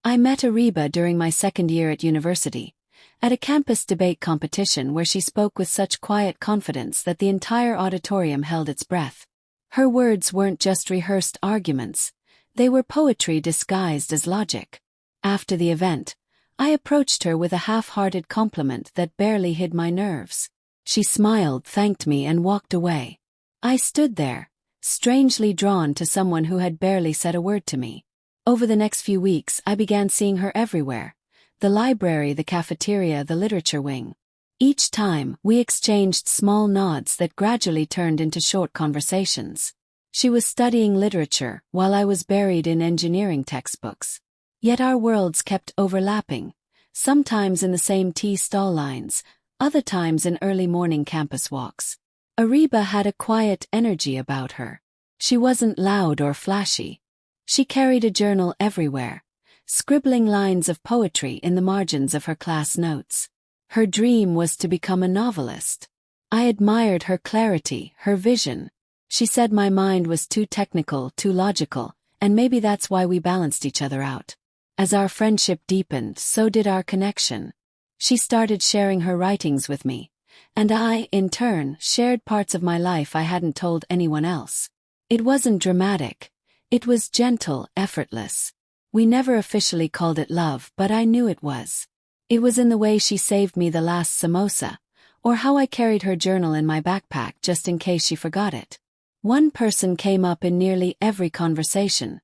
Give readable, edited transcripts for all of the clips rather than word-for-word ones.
I met Areeba during my second year at university, at a campus debate competition where she spoke with such quiet confidence that the entire auditorium held its breath. Her words weren't just rehearsed arguments, they were poetry disguised as logic. After the event, I approached her with a half-hearted compliment that barely hid my nerves. She smiled, thanked me, and walked away. I stood there, strangely drawn to someone who had barely said a word to me. Over the next few weeks, I began seeing her everywhere: the library, the cafeteria, the literature wing. Each time, we exchanged small nods that gradually turned into short conversations. She was studying literature, while I was buried in engineering textbooks. Yet our worlds kept overlapping, sometimes in the same tea stall lines, other times in early morning campus walks. Areeba had a quiet energy about her. She wasn't loud or flashy. She carried a journal everywhere, scribbling lines of poetry in the margins of her class notes. Her dream was to become a novelist. I admired her clarity, her vision. She said my mind was too technical, too logical, and maybe that's why we balanced each other out. As our friendship deepened, so did our connection. She started sharing her writings with me, and I, in turn, shared parts of my life I hadn't told anyone else. It wasn't dramatic. It was gentle, effortless. We never officially called it love, but I knew it was. It was in the way she saved me the last samosa, or how I carried her journal in my backpack just in case she forgot it. One person came up in nearly every conversation: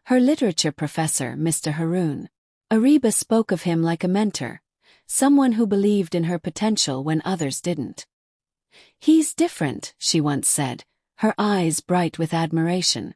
her literature professor, Mr. Haroon. Areeba spoke of him like a mentor, someone who believed in her potential when others didn't. "He's different," she once said, her eyes bright with admiration.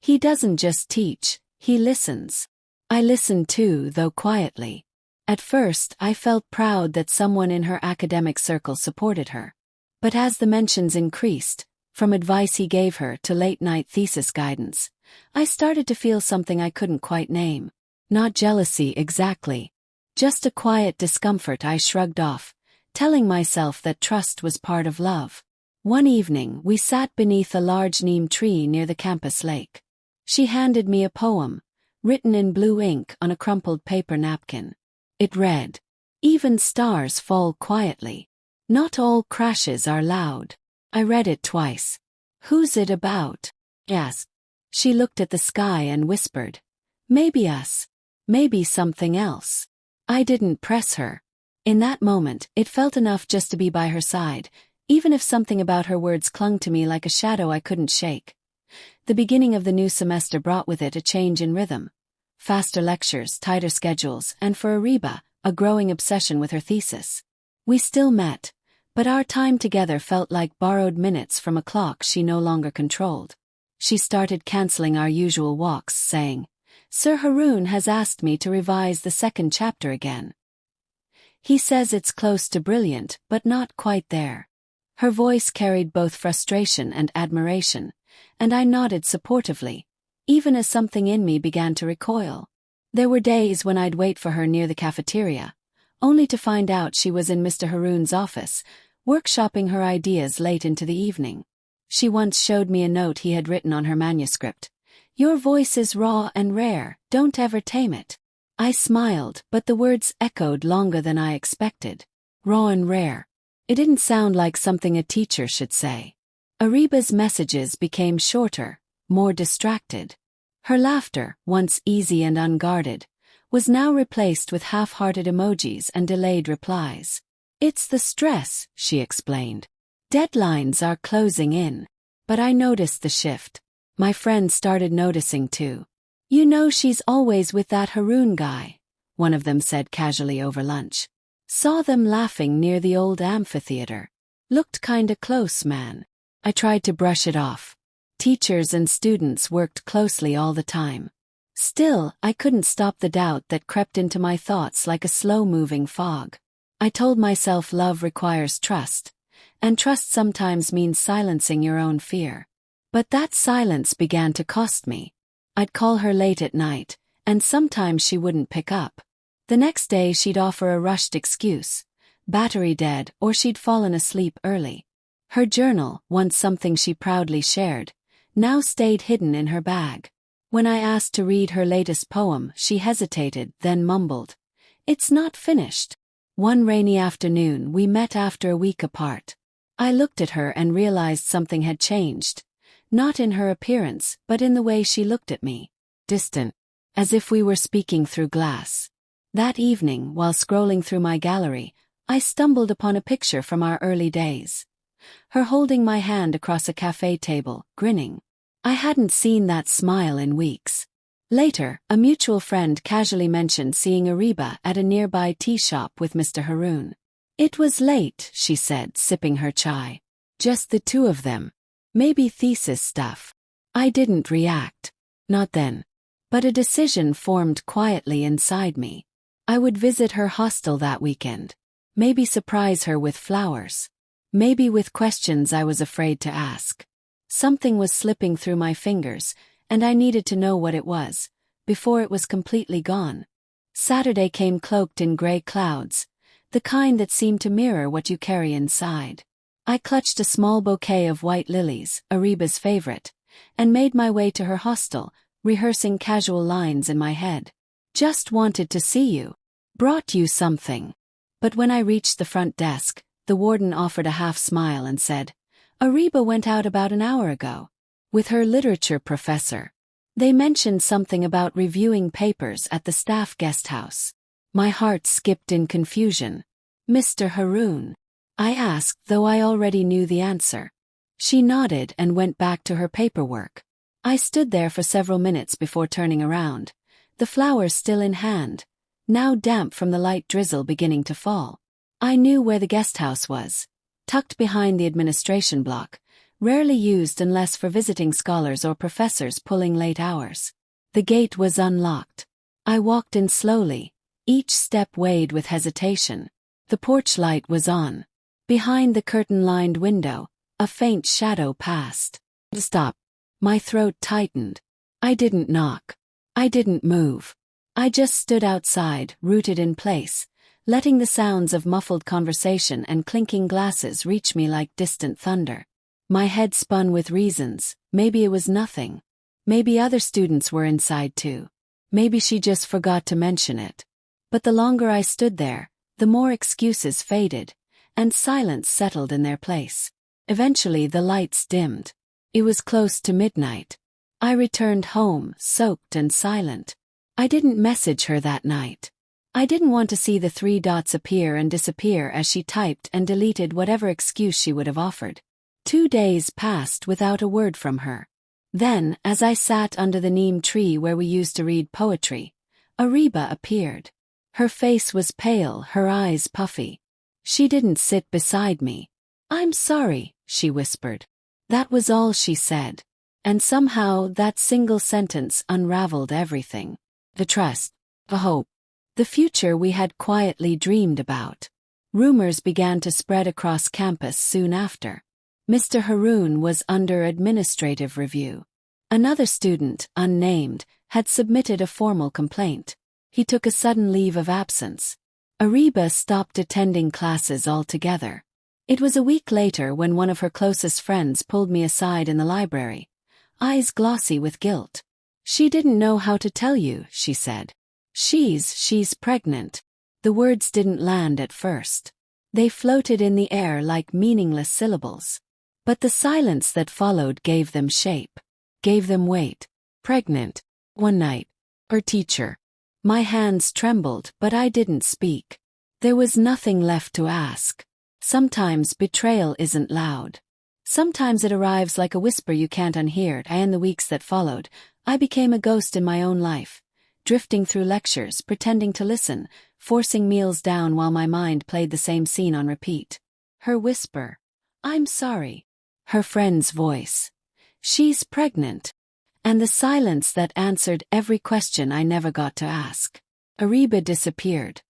"He doesn't just teach, he listens." I listened too, though quietly. At first, I felt proud that someone in her academic circle supported her. But as the mentions increased, from advice he gave her to late-night thesis guidance, I started to feel something I couldn't quite name. Not jealousy exactly. Just a quiet discomfort I shrugged off, telling myself that trust was part of love. One evening, we sat beneath a large neem tree near the campus lake. She handed me a poem, written in blue ink on a crumpled paper napkin. It read, "Even stars fall quietly. Not all crashes are loud." I read it twice. "Who's it about?" I asked. She looked at the sky and whispered, "Maybe us. Maybe something else." I didn't press her. In that moment, it felt enough just to be by her side, even if something about her words clung to me like a shadow I couldn't shake. The beginning of the new semester brought with it a change in rhythm. Faster lectures, tighter schedules, and for Areeba, a growing obsession with her thesis. We still met, but our time together felt like borrowed minutes from a clock she no longer controlled. She started canceling our usual walks, saying, "Sir Haroon has asked me to revise the second chapter again. He says it's close to brilliant, but not quite there." Her voice carried both frustration and admiration, and I nodded supportively, even as something in me began to recoil. There were days when I'd wait for her near the cafeteria, only to find out she was in Mr. Haroon's office, workshopping her ideas late into the evening. She once showed me a note he had written on her manuscript. "Your voice is raw and rare, don't ever tame it." I smiled, but the words echoed longer than I expected. Raw and rare. It didn't sound like something a teacher should say. Areeba's messages became shorter, more distracted. Her laughter, once easy and unguarded, was now replaced with half-hearted emojis and delayed replies. "It's the stress," she explained. "Deadlines are closing in." But I noticed the shift. My friends started noticing too. "You know she's always with that Haroon guy," one of them said casually over lunch. "Saw them laughing near the old amphitheater. Looked kinda close, man." I tried to brush it off. Teachers and students worked closely all the time. Still, I couldn't stop the doubt that crept into my thoughts like a slow-moving fog. I told myself love requires trust, and trust sometimes means silencing your own fear. But that silence began to cost me. I'd call her late at night, and sometimes she wouldn't pick up. The next day she'd offer a rushed excuse, battery dead, or she'd fallen asleep early. Her journal, once something she proudly shared, now stayed hidden in her bag. When I asked to read her latest poem, she hesitated, then mumbled, "It's not finished." One rainy afternoon, we met after a week apart. I looked at her and realized something had changed. Not in her appearance, but in the way she looked at me. Distant. As if we were speaking through glass. That evening, while scrolling through my gallery, I stumbled upon a picture from our early days. Her holding my hand across a cafe table, grinning. I hadn't seen that smile in weeks. Later, a mutual friend casually mentioned seeing Areeba at a nearby tea shop with Mr. Haroon. "It was late," she said, sipping her chai. "Just the two of them. Maybe thesis stuff." I didn't react. Not then. But a decision formed quietly inside me. I would visit her hostel that weekend. Maybe surprise her with flowers. Maybe with questions I was afraid to ask. Something was slipping through my fingers, and I needed to know what it was, before it was completely gone. Saturday came cloaked in gray clouds, the kind that seem to mirror what you carry inside. I clutched a small bouquet of white lilies, Areeba's favorite, and made my way to her hostel, rehearsing casual lines in my head. "Just wanted to see you. Brought you something." But when I reached the front desk, the warden offered a half-smile and said, "Areeba went out about an hour ago. With her literature professor. They mentioned something about reviewing papers at the staff guest house." My heart skipped in confusion. "Mr. Haroon?" I asked, though I already knew the answer. She nodded and went back to her paperwork. I stood there for several minutes before turning around, the flowers still in hand, now damp from the light drizzle beginning to fall. I knew where the guest house was, tucked behind the administration block, rarely used unless for visiting scholars or professors pulling late hours. The gate was unlocked. I walked in slowly, each step weighed with hesitation. The porch light was on. Behind the curtain-lined window, a faint shadow passed. "Stop." My throat tightened. I didn't knock. I didn't move. I just stood outside, rooted in place, letting the sounds of muffled conversation and clinking glasses reach me like distant thunder. My head spun with reasons. Maybe it was nothing. Maybe other students were inside too. Maybe she just forgot to mention it. But the longer I stood there, the more excuses faded, and silence settled in their place. Eventually the lights dimmed. It was close to midnight. I returned home, soaked and silent. I didn't message her that night. I didn't want to see the 3 dots appear and disappear as she typed and deleted whatever excuse she would have offered. 2 days passed without a word from her. Then, as I sat under the neem tree where we used to read poetry, Areeba appeared. Her face was pale, her eyes puffy. She didn't sit beside me. "I'm sorry," she whispered. That was all she said. And somehow that single sentence unraveled everything. The trust, the hope, the future we had quietly dreamed about. Rumors began to spread across campus soon after. Mr. Haroon was under administrative review. Another student, unnamed, had submitted a formal complaint. He took a sudden leave of absence. Areeba stopped attending classes altogether. It was a week later when one of her closest friends pulled me aside in the library, eyes glossy with guilt. "She didn't know how to tell you," she said. She's pregnant." The words didn't land at first. They floated in the air like meaningless syllables. But the silence that followed gave them shape, gave them weight. Pregnant. One night. Her teacher. My hands trembled, but I didn't speak. There was nothing left to ask. Sometimes betrayal isn't loud. Sometimes it arrives like a whisper you can't unhear. In the weeks that followed, I became a ghost in my own life, drifting through lectures, pretending to listen, forcing meals down while my mind played the same scene on repeat. Her whisper. "I'm sorry." Her friend's voice. "She's pregnant." And the silence that answered every question I never got to ask. Areeba disappeared.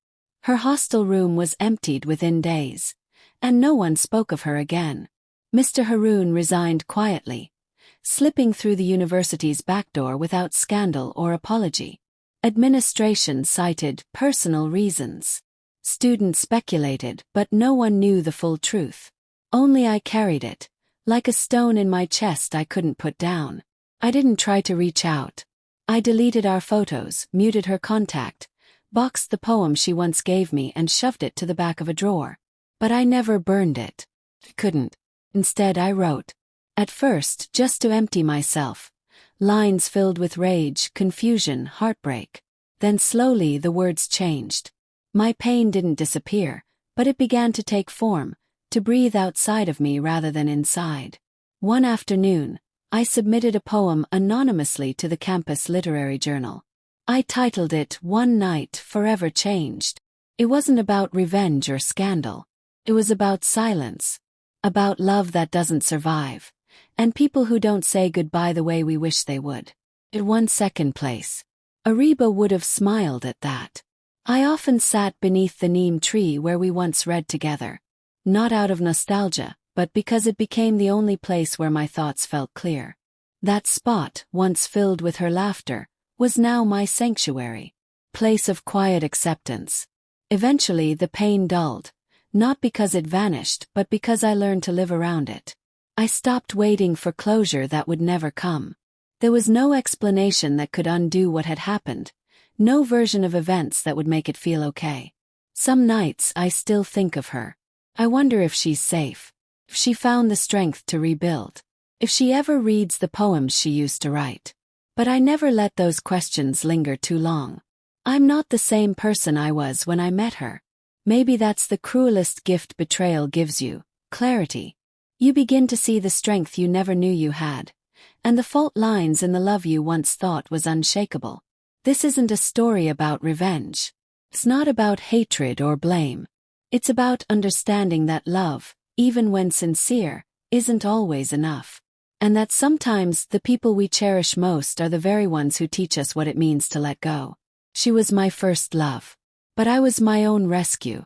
Her hostel room was emptied within days, and no one spoke of her again. Mr. Haroon resigned quietly, slipping through the university's back door without scandal or apology. Administration cited personal reasons. Students speculated, but no one knew the full truth. Only I carried it, like a stone in my chest I couldn't put down. I didn't try to reach out. I deleted our photos, muted her contact, boxed the poem she once gave me and shoved it to the back of a drawer. But I never burned it. Couldn't. Instead I wrote. At first, just to empty myself. Lines filled with rage, confusion, heartbreak. Then slowly the words changed. My pain didn't disappear, but it began to take form, to breathe outside of me rather than inside. One afternoon, I submitted a poem anonymously to the campus literary journal. I titled it One Night Forever Changed. It wasn't about revenge or scandal. It was about silence. About love that doesn't survive. And people who don't say goodbye the way we wish they would. It won second place. Areeba would have smiled at that. I often sat beneath the neem tree where we once read together. Not out of nostalgia, but because it became the only place where my thoughts felt clear. That spot, once filled with her laughter, was now my sanctuary. Place of quiet acceptance. Eventually the pain dulled. Not because it vanished, but because I learned to live around it. I stopped waiting for closure that would never come. There was no explanation that could undo what had happened. No version of events that would make it feel okay. Some nights I still think of her. I wonder if she's safe. If she found the strength to rebuild. If she ever reads the poems she used to write. But I never let those questions linger too long. I'm not the same person I was when I met her. Maybe that's the cruelest gift betrayal gives you, clarity. You begin to see the strength you never knew you had. And the fault lines in the love you once thought was unshakable. This isn't a story about revenge. It's not about hatred or blame. It's about understanding that love, even when sincere, isn't always enough. And that sometimes the people we cherish most are the very ones who teach us what it means to let go. She was my first love. But I was my own rescue.